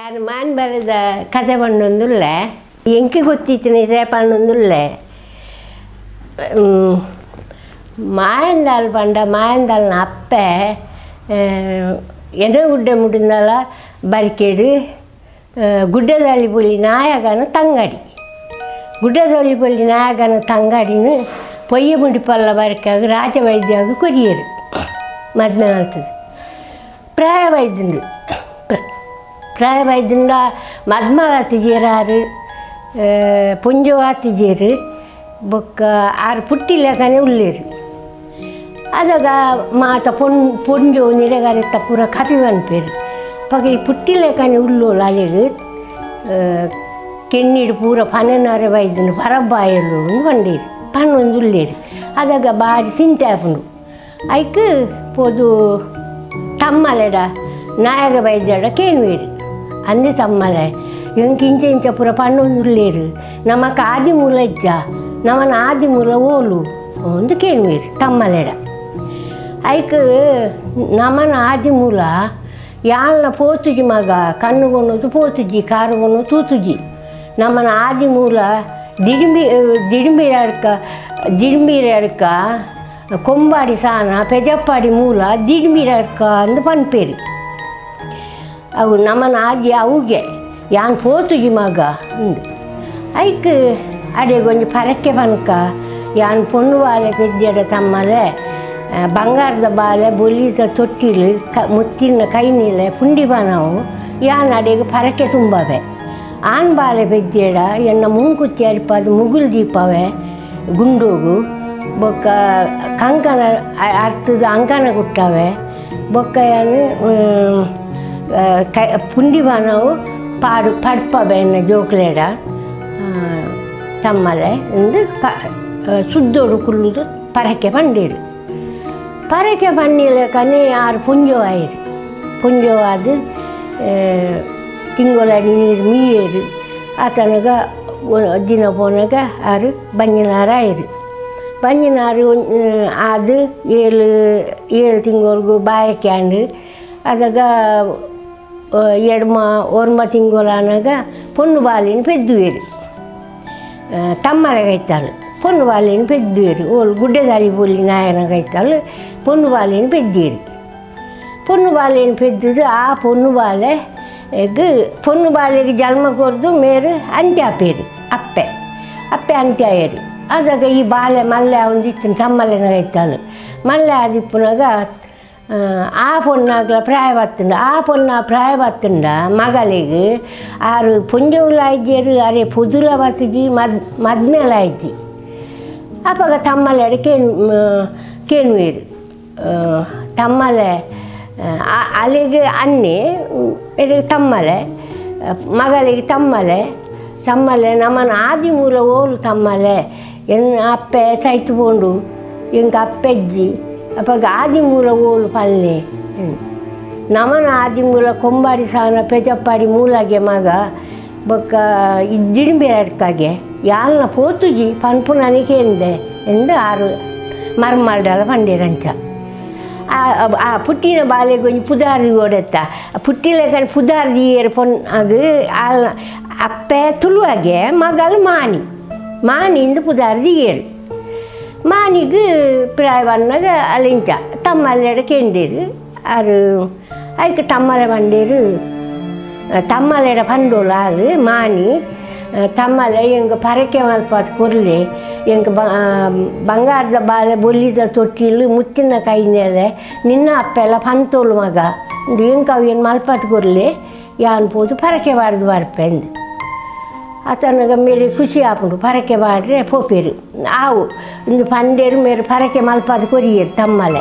ಯಾರು ಮಾನ್ ಬರೆದ ಕಥೆ ಬಂದೊಂದುಲ್ಲ ಎಂಕೆ ಗೊತ್ತಿತ್ತು ಸೇಪಣ್ಣೊಂದುಲ್ಲ ಮಾಯಂದಾಲ್ ಪಂಡ ಮಾಯಂದಾಲ್ನ ಅಪ್ಪೆ ಎನೆ ಗುಡ್ಡೆ ಮುಡಿಂದಲ ಬರಿಕೇಡು ಗುಡ್ಡದಲ್ಲಿ ಪೊಲಿ ನಾಯಕನ ತಂಗಡಿ ಗುಡ್ಡದಲ್ಲಿ ಪೊಲಿ ನಾಯಕನ ತಂಗಡಿನ ಪೊಯ್ಯ ಮುಡಿಪಲ್ಲ ಬರಕಾಗ ರಾಜವೈದ್ಯಾಗ ಕೊರಿಯರು ಮದ್ಮೆ ಆಗ್ತದೆ ಪ್ರಾಯವೈದ್ಯಂಡ ಮದ್ಮಲ ಹತ್ತಿಜೇರಾರು ಪುಂಜೋ ಹತ್ತಿಜೇರು ಬೊಕ್ಕ ಆರು ಪುಟ್ಟಿಲೆಕನೆ ಉಳ್ಳೇರು ಅದಾಗ ಮಾತ ಪುಂಜೋ ನಿರೆಗಾರೆತ್ತ ಪೂರ ಕಪಿ ಬನ್ಪೇರು ಪಗ ಈ ಪುಟ್ಟಿಲೆಕನೆ ಉಳ್ಳೋಳು ಅಲೆಗೆ ಕೆಣ್ಣಿಡು ಪೂರ ಪನ್ನನಾರೆ ವೈದ್ಯನು ಪರಬ್ಬಾಯಲು ಬಂಡೇರು ಪನ್ನೊಂದು ಉಳ್ಳೇರು ಅದಾಗ ಬಾರಿ ಸಿಂತಾಪುಂಡು ಐಕ್ ಪೋದು ತಮ್ಮಲೆಡ ನಾಯಕ ವೈದ್ಯಡ ಕೇಳುವೇರು ಅಂದೆ ತಮ್ಮಲೆ ಎಂಕ ಇಂಚ ಪೂರ ಪನ್ನೊಂದು ಉಳ್ಳೇರು ನಮಕ ಆದಿ ಮೂಲ ಇಜ್ಜ ನಮನ ಆದಿ ಮೂಲ ಓಲು ಒಂದು ಕೇಳುವೇರು ತಮ್ಮಲೆಡ ಐಕ್ ನಮನ ಆದಿ ಮೂಲ ಯಾಲ್ನ ಪೋತುಜಿ ಮಗ ಕಣ್ಣುಗೊನ್ನೋದು ಪೋತುಜಿ ಕಾರುಗೊನ್ನು ತೂತುಜಿ ನಮನ ಆದಿ ಮೂಲ ದಿಡಿಂಬಿರಡ್ಕ ಕೊಂಬಾಡಿ ಸಾನ ಪೆಜಪ್ಪಾಡಿ ಮೂಲ ದಿಡಿಂಬಿರಡ್ಕ ಅಂದು ಪನ್ಪೇರು ಅವು ನಮನ ಆದಿ ಅವುಗೆ ಯಾನ್ ಪೋತುಜಿ ಮಗ ಅಂದು ಐಕ್ ಅಡೆಗೊಂದು ಪರಕ್ಕೆ ಪನ್ಕ ಯಾನ್ ಪೊಣ್ಣು ಬಾಲೆ ಪೆದ್ದೆಡ ತಮ್ಮಲೆ ಬಂಗಾರದ ಬಾಲೆ ಬೊಲಿದ ತೊಟ್ಟಿಲು ಮುತ್ತಿನ ಕೈನೀಲೆ ಪುಂಡಿ ಬಾನವು ಯಾನ್ ಅಡೆಗೆ ಪರಕ್ಕೆ ತುಂಬವೆ ಆನ್ ಬಾಲೆ ಪೆದ್ದೆಡ ಎನ್ನ ಮುಂಕುತ್ತಿ ಅರಿಪಾದ ಮುಗುಲ್ ದೀಪವೆ ಗುಂಡೋಗು ಬೊಕ್ಕ ಕಂಕಣ ಅರ್ಥದ ಅಂಕಣ ಕೊಟ್ಟವೆ ಬೊಕ್ಕ ಯಾನು ಪುಂಡಿ ಬಾನವು ಪಡ್ಪವೆ ಎನ್ನ ಜೋಕ್ಲೆಡ ತಮ್ಮಲೆ ಎಂದು ಸುದ್ದೋಡು ಕುಲ್ಲುದು ಪರಕೆ ಪಂಡೇರು ಪರಕೆ ಪಂಡಿಲ ಕನೆ ಆರು ಪುಂಜೋ ಆಯಿರು ಪುಂಜೋ ಅದು ತಿಂಗಳ ನೀರು ಮೀಯೇರು ಆತನಗ ದಿನ ಪೋನಾಗ ಆರು ಬಂಜಿನಾರು ಆಯಿರು ಬಂಜಿನಾರು ಅದು ಏಳು ತಿಂಗಳಿಗೂ ಬಾಯಕ್ಯಾಂಡು ಅದಾಗ ಒರ್ಮ ತಿಂಗಳಾನಾಗ ಪೊಣ್ಣು ಬಾಲಿನ ಪೆದ್ದುವೇರು ತಮ್ಮಲೆಗೈತಾಳು ಪೊಣ್ಣು ಬಾಲಿನ ಪೆದ್ದುವೇರು ಓಳು ಗುಡ್ಡೆದಾಳಿ ಬೋಲಿ ನಾಯನಗೈತಾಳು ಪೊಣ್ಣು ಬಾಲಿನ ಪೆದ್ದೀರು ಪೊಣ್ಣು ಬಾಲಿನ ಪೆದ್ದುದು ಆ ಪೊಣ್ಣು ಬಾಲೆಗೆ ಜನ್ಮ ಕೊರ್ದು ಮೇರು ಅಂತ್ಯ ಆಪೇರು ಅಪ್ಪೆ ಅಂತ್ಯಾಯರು ಅದಾಗ ಈ ಬಾಲೆ ಮಲ್ಲೆ ಅವನಿತ್ತು ತಮ್ಮಲೆನಗೈತಾಳು ಮಲ್ಲೆ ಆದಿಪ್ಪುನಾಗ ಆ ಪೊಣ್ಣಾಗಲ ಪ್ರಾಯಬತ್ತುಂಡ ಆ ಪೊಣ್ಣ ಪ್ರಾಯಬತ್ತುಂಡ ಮಗಳಿಗೆ ಆರು ಪುಂಜವುಲ ಇದ್ದೀರು ಅರೆ ಪುದುಲ ಬತ್ತಿಜಿ ಮದ್ಮೇಲ ಇಜ್ಜಿ ಅಪ್ಪಾಗ ತಮ್ಮಲೆಡ ಕೇಳುವೇರು ತಮ್ಮಲೆ ಅಲ್ಲಿಗೆ ಅನ್ನಿ ಇದು ತಮ್ಮಲೆ ಮಗಳಿಗೆ ತಮ್ಮಲೆ ನಮ್ಮನ ಆದಿ ಮೂಲ ಓಲು ತಮ್ಮಲೆ ಎನ್ನ ಅಪ್ಪೆ ಸೈತುಕೊಂಡು ಎಂಕ ಅಪ್ಪೆಜ್ಜಿ ಅಪ್ಪಾಗ ಆದಿ ಮೂಲ ಓಲು ಪಲ್ಲೆ ನಮನ ಆದಿ ಮೂಲ ಕೊಂಬಾಡಿ ಸಾನ ಪೆಜಪ್ಪಾಡಿ ಮೂಲಾಗೆ ಮಗ ಬೊಕ್ಕ ದಿಡಿಂಬಿರಡ್ಕಾಗೆ ಯಾಲ್ನ ಪೋತುಜಿ ಪನ್ಪುನನಿಕೆ ಎಂದೆ ಎಂದು ಆರು ಮರ್ಮಲ್ಡಲ ಪಂಡೇರಂಚ ಆ ಪುಟ್ಟಿನ ಬಾಲೆಗೊಂದು ಪುದಾರ್ದಿ ಓಡೆತ್ತ ಪುಟ್ಟಿಲೆ ಪುದಾರ್ದಿ ಏರು ಪೊನ್ನಾಗ ಅಪ್ಪೆ ತುಳುವಾಗೆ ಮಗಳು ಮಾನಿಂದ ಪುದಾರ್ದಿ ಏರು ಮಾನಿಗೆ ಪ್ರಾಯವನ್ನಾಗ ಅಲ್ಲಿಂಚ ತಮ್ಮಲೆಡ ಕೆಂಡೇರು ಆರು ಅದಕ್ಕೆ ತಮ್ಮಲೆ ಬಂಡೇರು ತಮ್ಮಲೆಡ ಪಂಡೋಲ ಆಳು ಮಾನಿ ತಮ್ಮಲೆ ಎಂಗ ಪರಕೆ ಮಲ್ಪಾದ ಕೊರ್ಲೆ ಎಂಗ ಬಂಗಾರದ ಬಾಲೆ ಬೊಲ್ಲಿದ ತೊಟ್ಟಿಲು ಮುತ್ತಿನ ಕೈನೆಲೆ ನಿನ್ನ ಅಪ್ಪೆಲ್ಲ ಪಂತೋಲು ಮಗ ಎಂಕ ಅವು ಏನು ಮಲ್ಪಾದ ಕೊರ್ಲೆ ಯಾನ್ ಪೋದು ಪರಕೆ ಬಾಡ್ದು ಬರ್ಪೆಂದು ಆತನಾಗ ಮೇರೆ ಖುಷಿ ಆಪುಂಡು ಪರಕೆ ಬಾಡ್ರೆ ಪೋಪೇರು ಆವು ಒಂದು ಪಂಡೇರು ಮೇರೆ ಪರಕೆ ಮಲ್ಪಾದ ಕೊರಿಯರು ತಮ್ಮಲೆ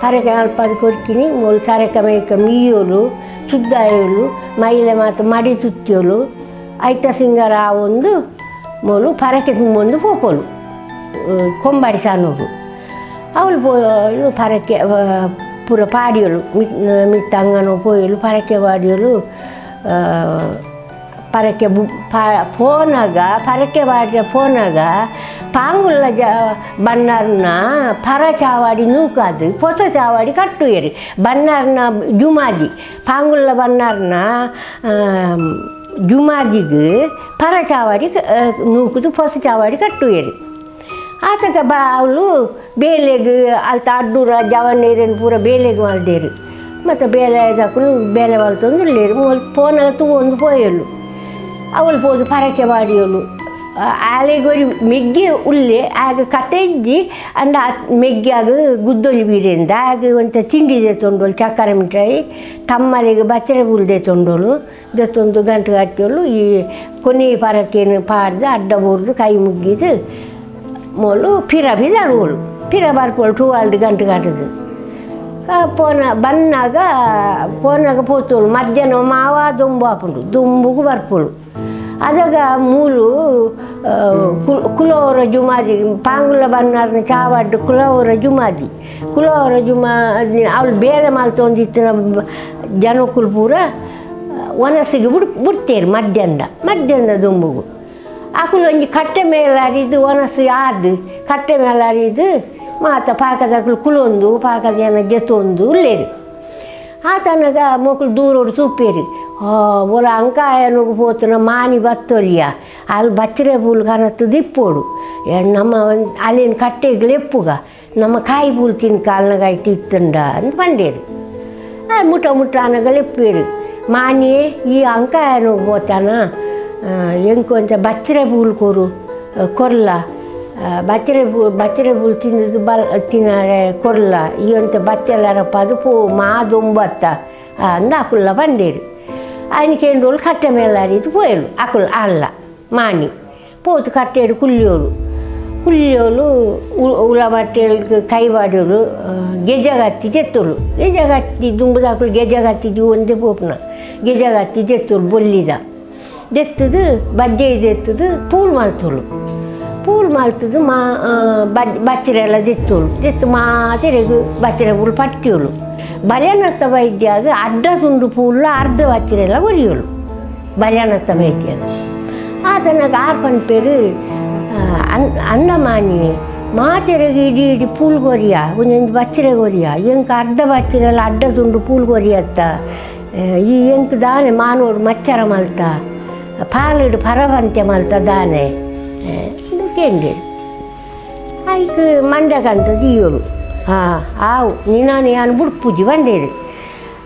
ಪರಕೆ ಮಲ್ಪಾದ ಕೊರ್ಕಿನಿ ಮೂಲು ತರಕ ಮೇಕ ಮೀಯೋಲು ಸುದ್ದಾಯೋಲು ಮೈಲೆ ಮಾತು ಮಡಿ ತುತ್ತಿಯೋಲು ಐತ ಸಿಂಗರ ಒಂದು ಮೂಲು ಪರಕೆ ತುಂಬೊಂದು ಪೋಪೋಲು ಕೊಂಬಾಡಿ ಸಾನೋದು ಅವಳು ಪೋಯಲು ಪರಕೆ ಪೂರ ಪಾಡಿಯೋಳು ಮಿತ್ತಂಗನೋ ಪೋಯಲು ಪರಕೆ ಪಾಡಿಯೋಳು ಪರಕೆ ಪೋನಾಗ ಪರಕೆ ಬಾಡಿಯ ಪೋನಾಗ ಪಾಂಗುಲ್ಲ ಬಣ್ಣರ್ನ ಪರ ಚಾವಾಡಿ ನೂಕಾದು ಹೊಸ ಚಾವಾಡಿ ಕಟ್ಟುಯರಿ ಬಣ್ಣರ್ನ ಜುಮಾಜಿ ಪಾಂಗುಲ್ಲ ಬಣ್ಣರ್ನ ಜುಮಾಜಿಗೆ ಪರ ಚಾವಾಡಿ ನೂಕುದು ಹೊಸ ಚಾವಾಡಿ ಕಟ್ಟುಯರಿ ಆತಕ ಬಾ ಅವಳು ಬೇಲೆಗೆ ಅಲ್ತ ಅಡ್ಡೂರ ಜವನೇರೇನು ಪೂರ ಬೇಲೆಗೆ ಮಾಡ್ದೇರು ಮತ್ತು ಬೇಲೆ ಹಾಕೊಂಡು ಬೇಲೆ ಬಲ್ತೊಂದು ಇಲ್ಲೇರು ಫೋನಾಗ ತಗೊಂಡು ಹೋಯಲು ಅವಳು ಹೋದು ಪರಚೆ ಮಾಡಿಯಲು ಆಲೆಗೊರಿ ಮೆಗ್ಗೆ ಉಳ್ಳೆ ಆಗ ಕಟ್ಟೆಜ್ಜಿ ಅಂಡ ಮೆಗ್ಗಾಗ ಗುದ್ದೊಲಿ ಬೀರಿಂದ ಆಗ ಒಂಥ ತಿಂಡಿದೆ ತೊಂಡೋಳು ಚಕ್ಕರೆ ಮಿಠಾಯಿ ತಮ್ಮಲಿಗೆ ಬಚ್ಚರೆ ಬುಲ್ದೆ ತೊಂಡೋಳು ದತ್ತೊಂದು ಗಂಟು ಕಟ್ಟೋಳು ಈ ಕೊನೆ ಪರಕೆಯನ್ನು ಪಾಡ್ದು ಅಡ್ಡ ಬೋರ್ದು ಕೈ ಮುಗಿದು ಮೊಲು ಪಿರ ಬಿದಳು ಪಿರ ಬರ್ಕೊಳ್ಳು 2 ಗಂಟೆ ಕಟ್ಟದು ಪೋನಾಗ ಪೋತೋಳು ಮಧ್ಯಾಹ್ನ ಮಾವ ದುಂಬು ಹಾಕೊಂಡು ದುಂಬುಗೂ ಬರ್ಪೋಳು ಅದಾಗ ಮೂಲು ಕುಲೋರ ಜುಮಾದಿ ಪಾಂಗುಲ ಬಣ್ಣಾರ್ನ ಚಾವಾಡ್ಡು ಕುಲೋರ ಜುಮಾದಿ ಅವಳು ಬೇಲೆ ಮಾಲ್ತೊಂದಿತ್ತಿನ ಜನಕ್ಕುಲು ಪೂರ ಒನಸಿಗೆ ಬಿಡ್ತೇರು ಮಧ್ಯಾಹ್ನದ ದುಂಬುಗು ಆಕುಲು ಒಂಜಿ ಕಟ್ಟೆ ಮೇಲಾರಿದು ಒನಸು ಆದು ಕಟ್ಟೆ ಮೇಲಾರಿದು ಮಾತ ಪಾಕದಾಕಲು ಕುಲೊಂದು ಪಾಕದ ಜನ ಜೆತ್ತೊಂದು ಉಳ್ಳೇರು ಆತನಾಗ ಮಕ್ಕಳು ದೂರೋಡು ಸೂಪೇರು ಒಲ ಅಂಕಾಯನಿಗೆ ಹೋತನ ಮಾನಿ ಬತ್ತೊಲಿಯ ಅಲ್ಲಿ ಬಚ್ಚರೆ ಪೂಲ್ ಕನತ್ತು ದಿಪ್ಪೋಡು ನಮ್ಮ ಅಲ್ಲಿನ ಕಟ್ಟೆಗೆ ಲೆಪ್ಪುಗ ನಮ್ಮ ಕಾಯಿ ಪೂಲ್ ತಿನ್ಕ ಅಲ್ನಗಾಯ್ತು ಇತ್ತಂಡ ಅಂತ ಬಂಡೇರು ಮುಟ್ಟ ಅನ್ನಗ ಲೆಪ್ಪೇರು ಮಾನಿಯೇ ಈ ಅಂಕಾಯನಿಗೆ ಹೋತಾನ ಎಂಕೊಂಚ ಬಚ್ಚರೆ ಪೂಲ್ ಕೊರ್ಲ ಬಚ್ಚರೆ ಪೂಲ್ ತಿಂದದ್ದು ತಿನ್ನರೆ ಕೊರ್ಲ ಈ ಅಂತ ಬಚ್ಚೆಲ್ಲಾರಪ್ಪ ಅದು ಮಾ ದೊಂಬತ್ತ ಅಂದ ಅಕುಲ್ಲ ಬಂಡೇರು ఆయనకేండు కట్టె మేలారిది పోయాడు అక్కడ అల్ల మాని పోతు కట్టేడు కుల్లోళ్ళు ఉలబట్టేళ్ళకి కైవాడోళ్ళు ಗೆಜಗತ್ತಿ ಜೆತ್ತೋಳು ಗೆಜಗತ್ತಿ ದುಂಬುದಾಕಲು ಗೆಜಗತ್ತಿದ್ದು ಒಂದೇ ಪೋಪುನ ಗೆಜಗತ್ತಿ ಜೆತ್ತೋಳು ಬೊಲ್ಲಿದ ಜೆತ್ತದು ಬಜ್ಜೆ ಜೆತ್ತದು ಪೂಲ್ ಮಾಲ್ತದು ಬಚ್ಚರೆಲ್ಲ ಜೆತ್ತೋಳು ಜೆತ್ತು ಮಾತೆರೆಗು ಬಚ್ಚರೆ ಪೂಲ್ ಪಟ್ಟಿಯೋಳು ಬಲ್ಯಾನತ್ತ ವೈದ್ಯಾಗ ಅಡ್ಡ ತುಂಡು ಪೂಲ ಅರ್ಧ ಬಚ್ಚರೆಲ್ಲ ಒರಿಯೋಳು ಬಲ್ಯಾನತ್ತ ವೈದ್ಯಾಗ ಆತನಾಗ ಆರ್ಪನ್ ಪೇರು ಅನ್ನಮಾನಿ ಮಾತೆರೆಗೆ ಇಡಿ ಪೂಲ್ ಕೊರಿಯ ಒಂದೊಂದು ಬಚ್ಚರೆ ಕೊರಿಯ ಎಂಕ ಅರ್ಧ ಬಚ್ಚರೆಲ್ಲ ಅಡ್ಡ ತುಂಡು ಪೂಲ್ ಕೊರಿಯತ್ತ ಈ ಎಂಕ ದಾನೆ ಮಾನೋಡು ಮಚ್ಚರ ಮಲ್ತ ಪಾಲಿಡು ಪರವಂತೆ ಮಲ್ತ ದಾನೆ ಕೇಂದ್ರ ಆಯ್ಕೆ ಮಂಡಕಂತ ದೀಯೋಳು ಆವು ನೀನಾನು ಯಾನು ಬುಡ್ಪೂಜಿ ಬಂಡೇರು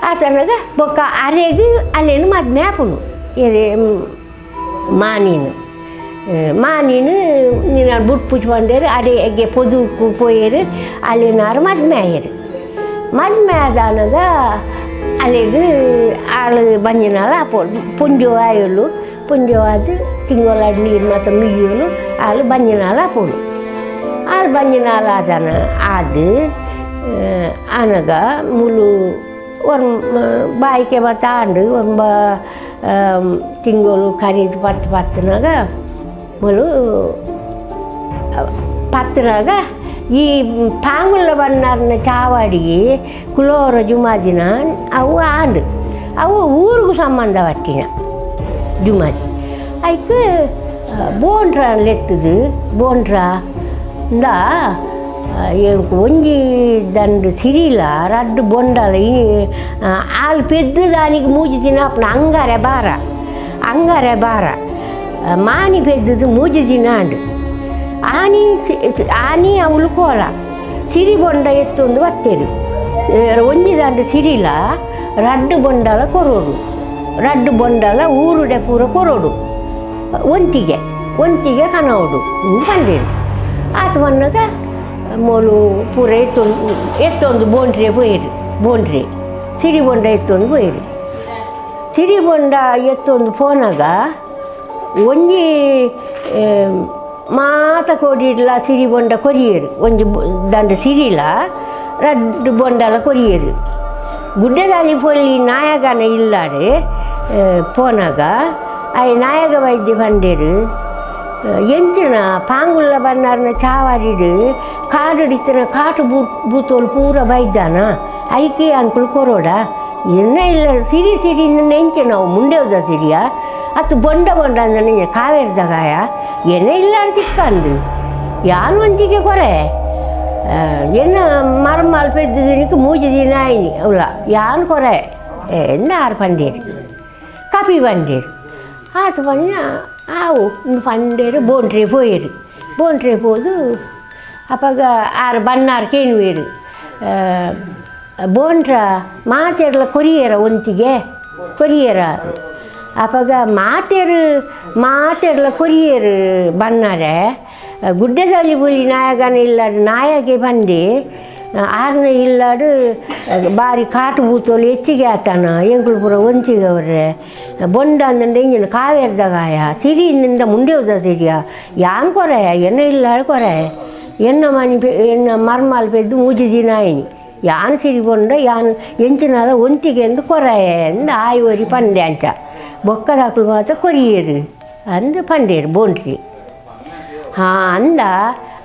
ಆತನಾಗ ಬೊಕ್ಕ ಅರೆಗೆ ಅಲ್ಲೇನು ಮದ್ಮೆ ಹಾಪುನು ಎದೆ ಮಾನೀನು ನೀನು ಬುಡ್ಪೂಜಿ ಬಂಡೇರು ಅಡೆಗೆ ಪೊದುಕು ಪೋಯರು ಅಲ್ಲೇನಾರು ಮದ್ಮೆ ಆಯ್ಯರು ಮದ್ಮೆ ಆದನಾಗ ಅಲ್ಲಿಗೆ ಆಳು ಬಂಜಿನಾಳು ಹಾಪೋಳು ಪುಂಜೋ ಆಯೋಳು ಪುಂಜೋ ಆದು ತಿಂಗಳಾಡು ನೀರು ಮತ್ತು ಮಿಗಿಯೋಳು ಆಳು ಬಂಜಿನಾಳು ಹಾಪೋಳು ಆಳು ಬಂಜಿನಾಳು ಆದನ ಅದು ಅನಗ ಮುಲು ಒಂದು ಬಾಯಿಗೆ ತಾಂಡು ಒಂದು ತಿಂಗಳು ಕರೀದು ಪತ್ತನಾಗ ಮುಲು ಪತ್ತನಾಗ ಈ ಪಾಂಗುಲ್ಲ ಬಣ್ಣರ್ನ ಚಾವಾಡಿಗೆ ಕುಲೋರ ಜುಮಾದಿನ ಅವು ಆಂಡು ಅವು ಊರಿಗೂ ಸಂಬಂಧ ಪಟ್ಟಿನ ಜುಮಾದಿ ಅದಕ್ಕೆ ಬೋಂಡ್ರ ಲೆತ್ತದು ಬೋಂಡ್ರ ಇಂದ ಒಂಜಿ ದಂಡು ಸಿರಿಲ ರಡ್ಡು ಬೊಂಡಲ ಆಳು ಪೆದ್ದು ದಾನಿಗೆ ಮೂಜಿ ತಿನ್ನಪ್ಪನ ಅಂಗಾರೆ ಬಾರ ಮಾನಿ ಪೆದ್ದದು ಮೂಜಿ ತಿನ್ನಾಂಡು ಆನಿ ಅವಳು ಕೋಲ ಸಿರಿ ಬೊಂಡ ಎತ್ತೊಂದು ಬತ್ತೇರು ಒಂಜಿ ದಂಡು ಸಿರಿಲ ರಡ್ಡು ಬೊಂಡಲ ಕೊರೋಡು ರಡ್ಡು ಬೊಂಡಲ ಊರುಡೆ ಪೂರ ಕೊರೋಡು ಒಂತಿಗೆ ಕನೋಡು ಬಂದೇರು ಆತ ಬಂದಾಗ ಮೊಲು ಪೂರ ಎತ್ತೊಂದು ಬೋಂಡ್ರೆ ಸಿರಿ ಬೊಂಡ ಎತ್ತೊಂದು ಪೋಯಿರು ಸಿರಿ ಬೊಂಡ ಎತ್ತೊಂದು ಪೋನಾಗ ಒಂಜಿ ಮಾತ ಕೊಡಿಡ್ಲ ಸಿರಿ ಬೊಂಡ ಕೊರಿಯರು ಒಂಜಿ ದಂಡ ಸಿರಿಲ ರಡ್ಡು ಬೊಂಡಲ ಕೊರಿಯರು ಗುಡ್ಡದಲ್ಲಿ ಪೊಲ್ಲಿ ನಾಯಕನ ಇಲ್ಲಾಡೆ ಪೋನಾಗ ಅಯ್ಯ ನಾಯಕ ವೈದ್ಯ ಬಂಡೇರು ಎಂಚಿನ ಪಾಂಗುಲ್ಲ ಬಣ್ಣರ್ನ ಚಾವಾಡಿಡು ಕಾಡುಡಿತ್ತಿನ ಕಾಟು ಬೂತೋಲು ಪೂರ ಬೈದಾನ ಐಕಿ ಅಂಕುಲು ಕೊರೋಡ ಎನ್ನ ಇಲ್ಲ ಸಿರಿ ನೆಂಚೆ ನಾವು ಮುಂಡೆ ಹೋದ ಸಿರಿಯ ಅದು ಬೊಂಡ ಅಂದ್ರೆ ಕಾವೇರಿ ಜಗಾಯ ಎನ್ನ ಇಲ್ಲ ಸಿಕ್ಕಂದು ಯಾನು ಒಂಚಿಗೆ ಕೊರೆ ಎನ್ನ ಮರಮಾಲ್ ಪೆದ್ದಕ್ಕೆ ಮೂಜಿ ದಿನ ಆಯ್ನಿ ಅವಳ ಯಾನು ಕೊರೆ ಎನ್ನ ಆರು ಪಂಡೇರು ಕಪಿ ಪಂಡೇರು ಆತು ಪಂಡ ಆವು ಪಂಡೇರು ಬೋಂಟ್ರೆ ಪೋಯರು ಬೋಂಟ್ರೆ ಪೋದು ಅಪ್ಪಾಗ ಆರು ಬಣ್ಣಾರು ಕೇನುವೇರು ಬೋಂಟ್ರ ಮಾತೆರ್ಲ ಕೊರಿಯರ ಒಂತಿಗೆ ಕೊರಿಯರ ಅಪ್ಪಾಗ ಮಾತೆರ್ಲ ಕೊರಿಯರು ಬಣ್ಣಾರೆ ಗುಡ್ಡದಲ್ಲಿ ಬುಲಿ ನಾಯಕನ ಇಲ್ಲಾಡು ನಾಯಗೆ ಬಂದು ಆರ್ನ ಇಲ್ಲಾಡು ಬಾರಿ ಕಾಟು ಬೂತೋಲು ಹೆಚ್ಚಿಗೆ ಆತನ ಎಂಕುಲು ಪೂರ ಒಂಚಿಗೆ ಅವ್ರೆ ಬೊಂಡ ಅಂದ್ರೆ ಇಂಜಿನ ಕಾವೇರ್ದಗಾಯ ಸಿರಿಯಿಂದ ಮುಂದೆ ಹೋದ ಸಿರಿಯ ಯಾನ್ ಕೊರೆ ಎನ್ನ ಇಲ್ಲಾಡು ಕೊರೆ ಎನ್ನ ಮನಿ ಎನ್ನ ಮರ್ಮಾಲ್ ಪೆದ್ದು ಮೂಜಿ ದಿನ ಆಯ್ನಿ ಯಾನ್ ಸಿರಿ ಬೊಂಡ ಯಾನ್ ಎಂಚಿನಾಲ ಒಂತಿಗೆ ಎಂದು ಕೊರೆ ಎಂದು ಆಯುವರಿ ಪಂಡೆ ಅಂಚ ಬೊಕ್ಕದಾಕಲು ಮಾತ್ರ ಕೊರಿಯರು ಅಂದು ಪಂಡೇರು ಬೋಂಟ್ರಿ ಅಂದ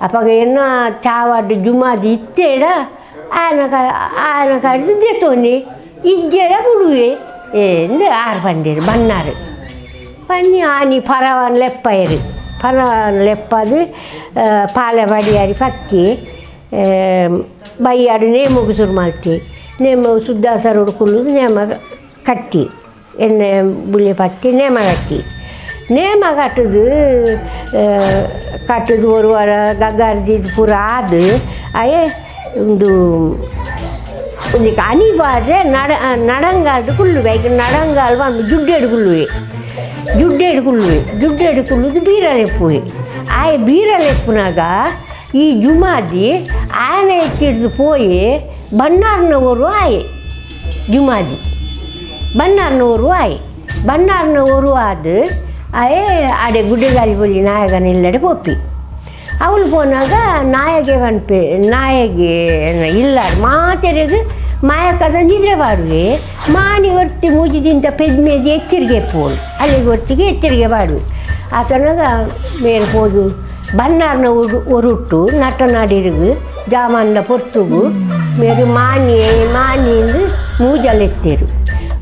ಅಪ್ಪಾಗ ಎನ್ನ ಚಾವಾಡು ಜುಮಾದಿ ಇತ್ತೇಡ ಆಯನ ಕಡಿದು ದೆತ್ತೋನಿ ಇಜ್ಜೆಡ ಬಿಡುವೆ ಎಂದು ಆರು ಪಂಡೇರು ಬಣ್ಣಾರು ಪನ್ನಿ ಆನಿ ಪರವನ್ ಲೆಪ್ಪಯರು ಪರವನ್ ಲೆಪ್ಪದು ಪಾಲೆ ಬಡಿಯಾರಿ ಪತ್ತಿ ಬೈಯಾಡು ನೇಮಗು ಶುರು ಮಾಡ್ತಿ ನೇಮ ಸುದ್ದಾಸರು ಹುಡ್ಕೊಳ್ಳೋದು ನೇಮ ಕಟ್ಟಿ ಎಣ್ಣೆ ಬುಳ್ಳಿ ಪತ್ತಿ ನೇಮ ನೇಮ ಕಟ್ಟದು ಒಂದು ವಾರ ಗಗ್ಗಾರ್ದಿದ್ದು ಪೂರ ಆದು ಅಯ್ಯೇ ಒಂದು ಅನಿವಾರ್ಯ ನಡಂಗಾಲ್ದು ಕುಳ್ಳುವೆ ಈಗ ನಡಂಗಾಲ್ ಬಂದು ಜುಡ್ಡೆಡು ಕುಳ್ಳುವುದು ಬೀರಲೆಪ್ಪುವೆ ಆಯ ಬೀರಲೆಪ್ಪುನಾಗ ಈ ಜುಮಾದಿ ಆಯನ ಎತ್ತಿಡ್ದು ಪೋಯಿ ಬಣ್ಣಾರ್ನವರು ಆಯೆ ಜುಮಾದಿ ಬಣ್ಣಾರ್ನವರು ಆದು ಅಯ್ಯೇ ಅಡೆ ಗುಡ್ಡೆಗಾಲಿ ಬಳಿ ನಾಯಕನ ಇಲ್ಲಡೆ ಪೊಪ್ಪಿ ಅವಳು ಪೋನಾಗ ನಾಯಗೆ ಇಲ್ಲ ಮಾತೆರೆಗೆ ಮಾಯಕದ ನಿದ್ರೆ ಬಾಡುವೆ ಮಾನಿ ಒರ್ತಿ ಮುಜಿದಿಂತ ಪೆದ್ಮೇದಿ ಎಚ್ಚರಿಗೆ ಪೋಳು ಅಲ್ಲಿಗೆ ಒರ್ತಿಗೆ ಎಚ್ಚರಿಗೆ ಬಾಡುವೆ ಆತನಾಗ ಮೇಲೆ ಹೋದು ಬಣ್ಣಾರ್ನ ಒರುಟ್ಟು ನಟನಾಡಿರಿಗು ಜಾಮಂದ ಪೊರ್ತುಗು ಮೇರು ಮಾನಿಂದು ಮೂಜಲೆತ್ತೇರು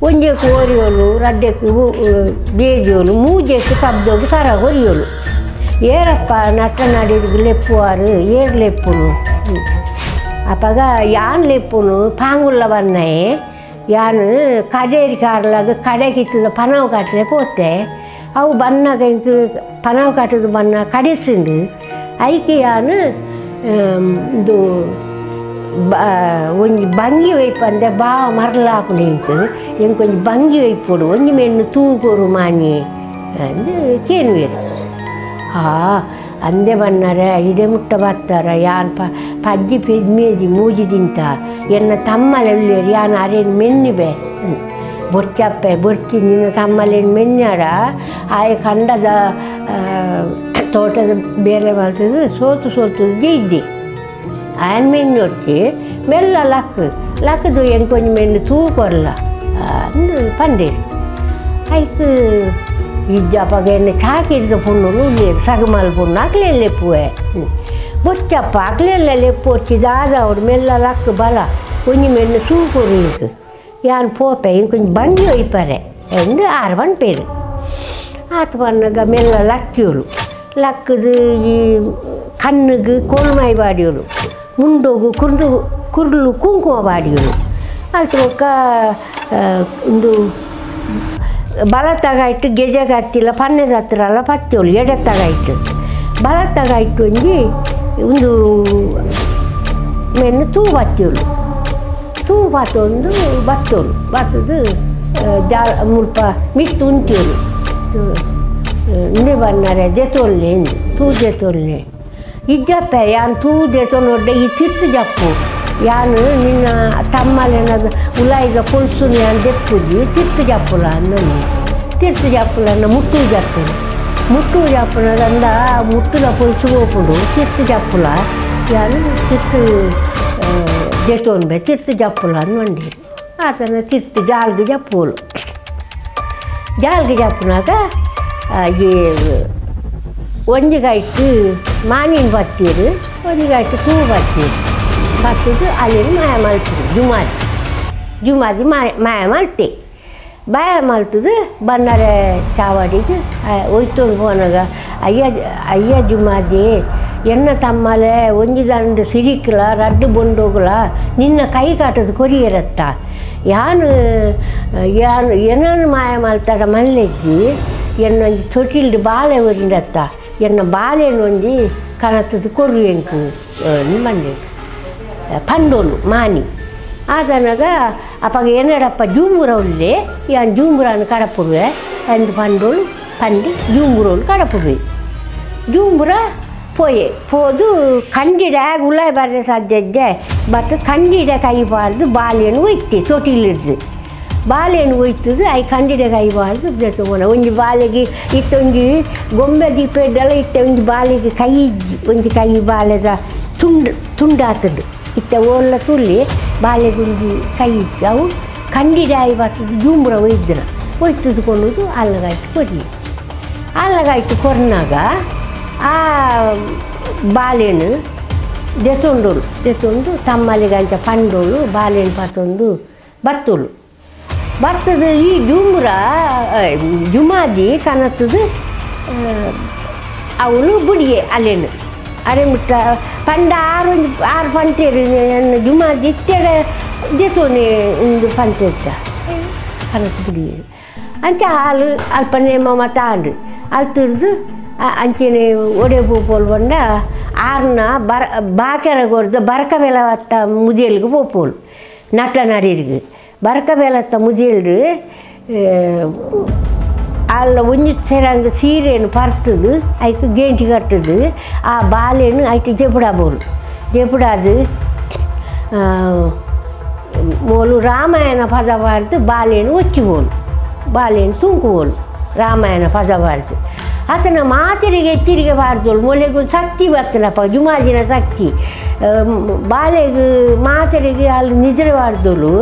ಒಂಜೆಕು ಒರಿಯೋಳು ರಡ್ಡೆಕು ಬೇಜೋಳು ಮೂಜೆಕು ಕಬ್ದೋಗು ಸರ ಹೊರಿಯೋಳು ಏರಪ್ಪ ನಟನಾಡಿರಿಗು ಲೆಪ್ಪುವಾರು ಏರು ಲೆಪ್ಪುನು ಅಪ್ಪಾಗ ಯಾನ್ ಲೆಪ್ಪುನು ಪಾಂಗುಲ್ಲ ಬನ್ನಯೆ ಯಾನು ಕಡೇರಿ ಕಾರ್ಲಾಗ ಕಡೆ ಕಿತ್ತದ ಪನವು ಕಟ್ಟಲೆ ಪೋತೆ ಅವು ಬನ್ನಾಗ ಇಂಕ ಪನವು ಕಟ್ಟದ ಬನ್ನ ಕಡಿಸಿಂದು ಐಕೆ ಯಾನು ಇದು ಒಂಜಿ ಬಂಗಿ ವೈಪಂದೆ ಬಾವ ಮರಲಾಪುಡು ಎಂಕೊಂಜಿ ಬಂಗಿ ವೈಪುಡು ಒಂಜಿ ಮೆಣ್ಣು ತೂಗೋರು ಮಾನಿ ಅಂದು ಕೇನುವೇರು ಅಂದೆ ಬನ್ನಾರೆ ಇಡೆ ಮುಟ್ಟ ಬರ್ತಾರ ಯಾನ್ ಪಜ್ಜಿ ಪೆದ್ಮೇದಿ ಮೂಜಿ ತಿಂತ ಎನ್ನ ತಮ್ಮಲೆ ಉಳ್ಳೇರು ಯಾನ್ ಅರೇನು ಮೆನ್ನಿಬೆ ಬೊರ್ಚಪ್ಪೆ ಬೊರ್ಚಿ ನಿನ್ನ ತಮ್ಮಲೇನು ಮೆನ್ನಾಡ ಆಯ ಕಂಡದ ತೋಟದ ಬೇರೆ ಮಾಡ್ತದೆ ಸೋತು ಇದ್ದೆ ಆಯನ ಮೆಣ್ಣು ಹೊರ್ಚಿ ಮೆಲ್ಲ ಲಕ್ಕದು ಎಂಕೊಂಜಿ ಮೆಣ್ಣು ತೂಕೊರ್ಲ ಅಂದು ಪಂಡೇರು ಆಯ್ತು ಇಜ್ಜಪ್ಪಾಗ ಎಣ್ಣೆ ಚಾಕಿಡ್ದ ಪುಣ್ಣು ಉಳ್ಳೇರು ಸಗಮಲ್ ಪುಣ್ಣು ಅಕ್ಲೆಲ್ಲ ಪೂವೆ ಬೊಚ್ಚಪ್ಪ ಅಕ್ಲೆಲ್ಲ ಲೆಪ್ಪು ಹೊಚ್ಚಿದಾದ ಅವ್ರು ಮೆಲ್ಲ ಲಕ್ಕ ಬಲ ಒಂಜಿ ಮೆಣ್ಣು ತೂಕೊರು ಇಂಕು ಯಾನ್ ಪೋಪೆ ಇಂಕೊಂಜಿ ಬಂಡಿ ಒಯ್ಪರೆ ಎಂದು ಆರು ಪಂಪೇರು ಆತು ಬಣ್ಣಗ ಮೆಲ್ಲ ಲಕ್ಕಿಯೋಳು ಲಕ್ಕದು ಈ ಕಣ್ಣಿಗೆ ಕೋಲ್ಮೈ ಬಾಡಿಯೋಳು ಮುಂಡೋಗು ಕುರ್ಲು ಕುಂಕುಮ ಬಾಡಿಯೋಳು ಆಯ್ತು ಒಕ್ಕ ಒಂದು ಬಲತ್ತಾಗಾಯ್ತು ಗೆಜೆಗತ್ತಿಲ್ಲ ಪನ್ನೆದ ಹತ್ರ ಅಲ್ಲ ಪತ್ತೋಳು ಎಡತ್ತಾಗಾಯ್ತು ಬಲತ್ತಾಗಾಯ್ತು ಒಂಜಿ ಒಂದು ಮೆನ್ನು ತೂ ಬತ್ತೊಂದು ಬತ್ತೋಳು ಬತ್ತದು ಮುಲ್ಪ ಮಿತ್ತು ಉಂಟೋಳು ಇಂದೆ ಬನ್ನರೆ ದೆತೊಲ್ಲೆ ತೂ ದೆತೊಲ್ಲೆ ಇಜ್ಜಪ್ಪೆ ಯಾನ್ ತೂ ದೆತೊನೊಡ್ಡೆ ಈ ತಿರ್ತು ಜಪ್ಪು ಯಾನು ನಿನ್ನ ತಮ್ಮಲೇನದು ಉಲಾಯಿಗ ಪುಲ್ಸುನಿ ಅಂತ ದೆಪ್ಪುಜಿ ತಿರ್ತು ಜಪ್ಪುಲ ಅನ್ನೊಂದು ತಿರ್ತು ಜಪ್ಪುಲನ್ನ ಮುಟ್ಟು ಜಪ್ಪುನದಂದ ಮುಟ್ಟುಲ ಪುಲ್ಸು ಹೋಪುಡು ತಿರ್ತು ಜಪ್ಪುಲ ಯಾನು ತಿರ್ತು ದೆತೊನ್ಬೆ ತಿರ್ತು ಜಪ್ಪುಲ ಅನ್ನೊಂಡೀರು ಆತನ ತಿರ್ತು ಜಾಲ್ಗೆ ಜಪ್ಪುಲು ಜಾಲ್ಗೆ ಜಪ್ಪುನಾಗ ಈ ಒಂಜಿಗಾಯ್ತು ಮಾನಿನ ಬತ್ತೀರು ಒಂಜಿಗಾಯ್ತು ಹೂ ಬತ್ತಿದ್ದು ಅಲ್ಲಿ ಮಾಯ ಮಲ್ತಿರು ಜುಮಾದಿ ಮಾಯ ಮಲ್ತೆ ಬಾಯ ಮಲ್ತದು ಬನ್ನರೆ ಚಾವಾಡಿಗೆ ಒಯ್ತೊಂಡು ಹೋನಾಗ ಅಯ್ಯ ಜುಮಾದಿ ಎನ್ನ ತಮ್ಮಲೆ ಒಂಜಿದಂಡು ಸಿರಿಕ್ಲ ರಡ್ಡು ಬೊಂಡೋಗುಲ ನಿನ್ನ ಕೈ ಕಾಟದ ಕೊರಿಯರತ್ತ ಯಾನು ಯಾನು ಏನನ್ನು ಮಾಯ ಮಾಡ್ತಾಡ ಮಲ್ಲೆಜ್ಜಿ ಎನ್ನೊಂದು ತೊಟ್ಟಿಲ್ದು ಬಾಳೆ ಒರಿಂದತ್ತ ಎನ್ನ ಬಾಳೆನೊಂಜಿ ಕಣತದ ಕೊರು ಎಂಕು ಮಂಡೆ ಪಂಡೋಲು ಮಾನಿ ಆದನಾಗ ಅಪ್ಪಾಗ ಏನಡಪ್ಪ ಜೂಂಬುರ ಉಳ್ಳೆ ಯಾನ್ ಜೂಂಬುರನ್ನು ಕಡಪುರುವೆ ಎಂದು ಪಂಡೋಲು ಪಂಡಿ ಜೂಂಬುರೋಲು ಕಡಪುರುವೆ ಜೂಂಬುರ ಪೋಯೆ ಪೋದು ಕಂಡಿಡ ಉಲಾಯ್ ಬರದೆ ಸಾಧ್ಯ ಬಟ್ ಕಂಡಿಡ ಕೈಬಾರ್ದು ಬಾಳೆಯನ್ನು ಒಯ್ತೆ ತೊಟ್ಟಿಲಿಡ್ದು ಬಾಳೆಯನ್ನು ಒಯ್ತದು ಐ ಕಂಡಿಡ ಕೈಬಾರ್ದು ಜೊತೆ ಒಂಜಿ ಬಾಳೆಗೆ ಇತ್ತೊಂಜಿ ಗೊಂಬೆ ದೀಪೆಡ್ಡೆಲ್ಲ ಇತ್ತೆ ಒಂಜಿ ಬಾಳೆಗೆ ಕೈ ಒಂಜಿ ಕೈ ಬಾಳೆದ ತುಂಡಾತದು ಇತ್ತ ಓಲ್ಲ ತುಳ್ಳಿ ಬಾಳೆಗುಂಜಿ ಕೈ ಇತ್ತು ಅವು ಕಂಡಿಡಾಯಿ ಬರ್ತದೆ ಜೂಂಬುರ ಒಯ್ತದು ಕೊಂಡುದು ಅಲ್ಲಗಾಯ್ತು ಕೊಡಿ ಅಲ್ಲಗಾಯ್ತು ಕೊರ್ನಾಗ ಆ ಬಾಳೆನು ದೆತೊಂಡು ತಮ್ಮಲಿಗಂಚ ಪಂಡೋಳು ಬಾಳೆನು ಪತ್ತೊಂದು ಬತ್ತೋಳು ಬರ್ತದು ಈ ಜೂಂಬುರ ಜುಮಾದಿ ಕನತದು ಅವಳು ಬುಡಿಗೆ ಅಲ್ಲೇನು ಅರೆ ಮುಟ್ಟ ಪಂಡ ಆರು ಪಂಚೇರು ಜುಮಾದಿ ಇತ್ತೆಡ ದೆತೋನೆ ಒಂದು ಪಂಚೆತ್ತ ಕನತು ಬುಡಿಗೆ ಅಂಚ ಹಾಲು ಅಲ್ಪ ನೇಮ ಮತ್ತು ಆಂಡು ಅಲ್ಲಿ ತಿರ್ದು ಅಂಚೆನೆ ಒಡೆ ಪೋಪೋಲು ಬಂಡ ಆರ್ನ ಬಾಕೆರ ಕೊಡ್ದು ಬರಕ ಬೆಲವತ್ತ ಮುಜೇಲ್ಗೆ ಪೋಪೋಲು ನಟ ನಡಿರ್ಗೆ ಬರಕ ಬೆಲತ್ತ ಮುಜೇಲ್ರು ಅಲ್ಲ ಒಂಜಿ ಸೆರಂಗ ಸೀರೆಯನ್ನು ಪರ್ತದು ಐಕೆ ಗೇಂಟಿ ಕಟ್ಟದು ಆ ಬಾಳೆನು ಐಕೆ ಜಪುಡಬೋಲು ಜಪುಡದು ಮೋಲು ರಾಮಾಯಣ ಪದ ಬಾರ್ದು ಬಾಳೆನು ಒಚ್ಚಿಬೋಲು ಬಾಳೆನು ತುಂಕುಬೋಲು ರಾಮಾಯಣ ಪದ ಬಾರ್ದು ಆತನ ಮಾತಿರಿಗೆ ಎಚ್ಚರಿಕೆ ಬಾರ್ದೋಳು ಮೊಲೆಗೂ ಶಕ್ತಿ ಬರ್ತನಪ್ಪ ಜುಮಾಜಿನ ಶಕ್ತಿ ಬಾಳೆಗೆ ಮಾತರಿಗೆ ಅಲ್ಲಿ ನಿದ್ರಬಾರ್ದೋಳು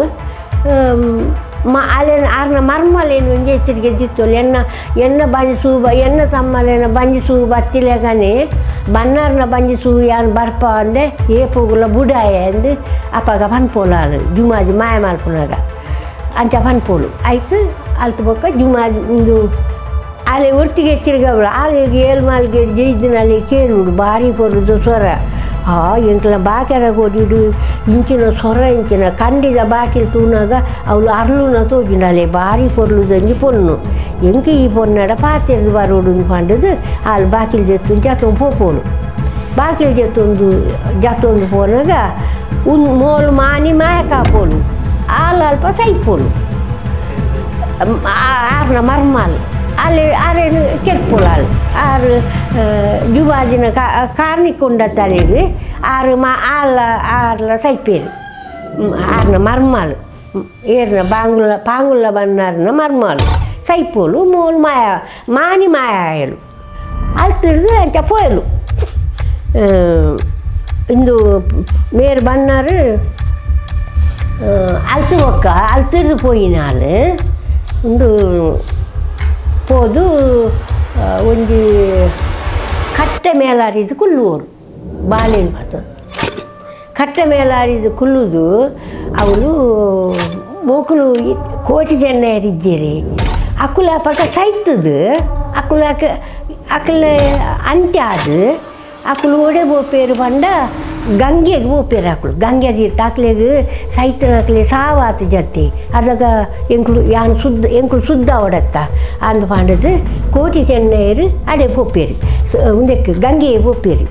ಅಲ್ಲೇ ಆರ್ನ ಮರ್ಮಲೇನು ಒಂಜಿ ಎಚ್ಚರಿಕೆ ದಿತ್ತೋಳು ಎನ್ನ ಬಂಜಿಸು ಎನ್ನ ತಮ್ಮಲೇನ ಬಂಜಿಸು ಬತ್ತಿಲೆಗನೆ ಬನ್ನಾರ್ನ ಬಂಜಿಸು ಯಾನು ಬರ್ಪ ಅಂದೆ ಏಪುಗುಲ ಬುಡಾಯ ಅಂದು ಅಪ್ಪಾಗ ಪನ್ಪೋಲು ಜುಮಾಜಿ ಮಾಯ ಮಲ್ಪುನಾಗ ಅಂಚ ಪನ್ಪೋಲು ಆಯ್ತು ಅಲ್ತು ಬೊಕ್ಕ ಜುಮಾಜಿ ಒಂದು ಅಲ್ಲಿ ಒಟ್ಟಿಗೆ ಎಚ್ಚರಿಕೆ ಆಲಿಗೆ ಏಳು ಮಾಲಿಗೆ ಜೈದಿನಲ್ಲಿ ಕೇಳುಡು ಭಾರಿ ಪೊರುದು ಸ್ವರ ಎಂಕಲ ಬಾಕೆರ ಕೊಡಿಡು ಇಂಚಿನ ಸ್ವರ ಇಂಚಿನ ಕಂಡಿದ ಬಾಕಿಲು ತೂನಾಗ ಅವಳು ಅರ್ಲುನ ತೋಜಿನಲ್ಲಿ ಭಾರಿ ಪೊರ್ಲುದಂಜಿ ಪೊನ್ನು ಎಂಕೆ ಈ ಪೊನ್ನಡ ಪಾತೆರ್ದು ಬರೋಡು ಪಂಡದು ಅಲ್ಲಿ ಬಾಕಿಲು ಜತ್ತು ಜತ್ತೊಂದು ಪೋಪೋಲು ಬಾಕಿಲು ಜತ್ತೊಂದು ಪೋನಾಗ ಮೋಲು ಮಾನಿ ಮಾಯ ಕಾಪೋಲು ಹಾಲು ಅಲ್ಪ ಸೈಪೋಲು ಆರ್ನ ಮರ್ಮಾಲು ಅಲ್ಲಿ ಆರೇನು ಕೆಟ್ಪುಲಾಲ್ ಆರು ಜುವಾಜಿನ ಕಾರ್ನಿಕೊಂಡ ತಲೆಗೆ ಆರು ಆರ್ಲ ಸೈಪೇರು ಆರ್ನ ಮರ್ಮಾಲು ಏರ್ನ ಪಾಂಗುಲ್ಲ ಬನ್ನಾರ್ನ ಮರ್ಮಾಲು ಸೈಪೋಲು ಮೂಲು ಮಾನಿ ಮಾಯ ಆಯಲು ಅಲ್ಲಿ ತಿರ್ದು ಅಂಚ ಪೋಯಲು ಇಂದು ಮೇರು ಬನ್ನಾರು ಅಲ್ತು ಒಕ್ಕ ಅಲ್ಲಿ ತಿರ್ದು ಪೋಯಿನಾಲು ಒಂದು ಪೋದು ಒಂಜಿ ಕಟ್ಟೆ ಮೇಲಾರಿದು ಕುಲ್ಲುವರು ಬಾಳೆನು ಪಾತ ಕಟ್ಟೆ ಮೇಲಾರಿದು ಕುಲ್ಲುದು ಅವಳು ಮೂಕುಲು ಕೋಟಿ ಜನ ಇದ್ದೀರಿ ಅಕುಲ ಪಕ್ಕ ಸೈತದು ಅಕಲ ಅಂತ್ಯ ಅದು ಅಕುಲು ಒಡೆ ಬೋಪೇರು ಬಂಡ ಗಂಗೆಗೆ ಬೋಪೇರು ಅಕುಲು ಗಂಗೆ ತೀರ್ಥ ಅಕ್ಲೆಗೆ ಸೈತನ ಅಕ್ಲೆ ಸಾವಾತ ಜತ್ತೆ ಅದಾಗ ಎಂಕುಲು ಶುದ್ಧ ಹೊಡತ್ತ ಅಂದು ಪಂಡದು ಕೋಟಿ ಚೆನ್ನೈರು ಅಡೆ ಬೋಪೇರು ಮುಂದಕ್ಕೆ ಗಂಗೆಗೆ ಬೋಪೇರು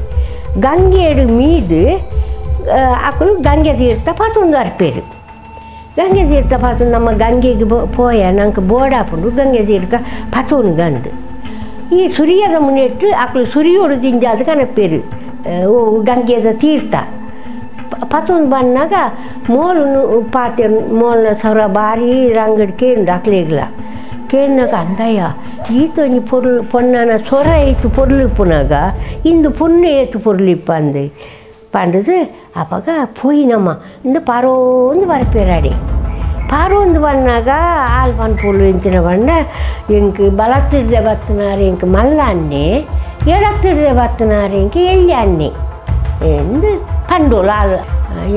ಗಂಗೆಡು ಮೀದು ಅಕುಲು ಗಂಗೆ ತೀರ್ಥ ಪತ್ತೊಂದು ಅರ್ಪೇರು ಗಂಗೆ ತೀರ್ಥ ಪತ್ತೊಂದು ನಮ್ಮ ಗಂಗೆಗೆ ಪೋಯ ನಂಗೆ ಬೋಡಾಪುಂಡು ಗಂಗೆ ತೀರ್ಥ ಪತ್ತೊಂದು ಗಂದು ಈ ಸುರಿಯದ ಮುನ್ನೆಟ್ಟು ಅಕುಲು ಸುರಿಯೋಡು ದಿಂಜಾದ ಕನಪೇರು ಗಂಗೆದ ತೀರ್ಥ ಪತ್ತೊಂದು ಬಂದಾಗ ಮೋಲು ಪಾತೆ ಮೋಲ್ನ ಸೊರ ಭಾರಿ ರಂಗಡ್ ಕೇಂಡು ಅಕ್ಲೆಗ್ಲ ಕೇಳಿನಾಗ ಅಂದಯ್ಯ ಈತೊಂದು ಪೊನ್ನನ ಸೊರ ಏತು ಪೊರ್ಲಿಪ್ಪುನಾಗ ಇಂದು ಪೊನ್ನು ಏತು ಪೊರ್ಲಿಪ್ಪ ಅಂದೆ ಪಂಡದು ಅವಾಗ ಪೋಯಿನಮ್ಮ ಇಂದು ಪಾರೋಂದು ಬರಪೇರಾಡಿ ಪಾರೋಂದು ಬಂದಾಗ ಹಾಲು ಪನ್ಪುಲು ಇಂಚಿನ ಬಂಡ ಎಂಕ್ ಬಲತ್ತಿಡ್ದೆ ಬತ್ತನಾರೆ ಎಂಕ್ ಮಲ್ಲ ಅನ್ನೆ ಎಡತ್ತಿಡ್ದೆ ಬತ್ತನಾರೆ ಎಂಕ್ ಎಳ್ಳಿ ಅನ್ನೆ ಎಂದು ಪಂಡೋಲು ಹಾಲು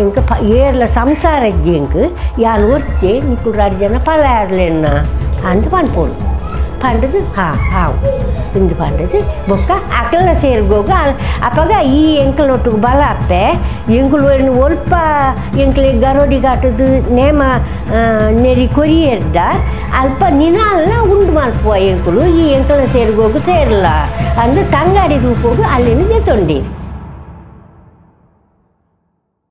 ಎಂಕ್ ಏರ್ಲ ಸಂಸಾರ ಎಂಕ್ ಯಾನು ಒರ್ಚೆ ನಿಕ್ಕುಡು 2 ಜನ ಪಲಾಯರ್ಲೆನ್ನ ಅಂತ ಪನ್ಪೋಲು ಪಂಡದು ಹಾವು ಇಂದು ಪಂಡದು ಬೊಕ್ಕ ಅಕಲ್ನ ಸೇರ್ಗೋಗ ಅಪ್ಪಾಗ ಈ ಎಂಕಲೊಟ್ಟಿಗೆ ಬಲ ಅಪ್ಪೆ ಎಂಕುಲು ಒಲ್ಪ ಎಂಕ್ಲಿಗೆ ಗರೋಡಿಗಾಟದು ನೇಮ ನೆರಿ ಕೊರಿಯರ್ದ ಅಲ್ಪ ನಿನಾಲ್ನ ಉಂಡು ಮಲ್ಪುವ ಎಂಕುಲು ಈ ಎಂಕಲ್ನ ಸೇರ್ಗೋಗು ಸೇರಲ್ಲ ಅಂದು ತಂಗಾಡಿ ರೂಪೋಗು ಅಲ್ಲಿನ ಜೊತೊಂಡೀರು.